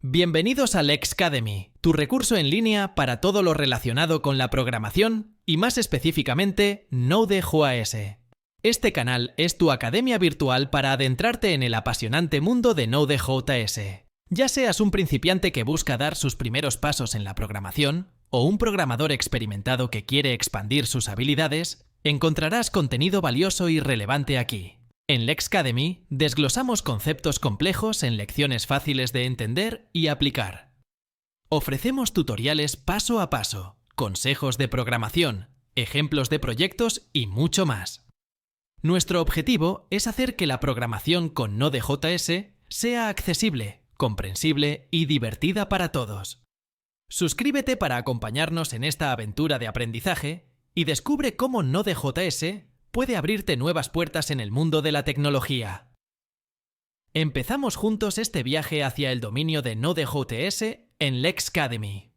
Bienvenidos a Lexcademy, tu recurso en línea para todo lo relacionado con la programación y más específicamente Node.js. Este canal es tu academia virtual para adentrarte en el apasionante mundo de Node.js. Ya seas un principiante que busca dar sus primeros pasos en la programación o un programador experimentado que quiere expandir sus habilidades, encontrarás contenido valioso y relevante aquí. En Lexcademy desglosamos conceptos complejos en lecciones fáciles de entender y aplicar. Ofrecemos tutoriales paso a paso, consejos de programación, ejemplos de proyectos y mucho más. Nuestro objetivo es hacer que la programación con Node.js sea accesible, comprensible y divertida para todos. Suscríbete para acompañarnos en esta aventura de aprendizaje y descubre cómo Node.js puede abrirte nuevas puertas en el mundo de la tecnología. Empezamos juntos este viaje hacia el dominio de Node.js en Lexcademy.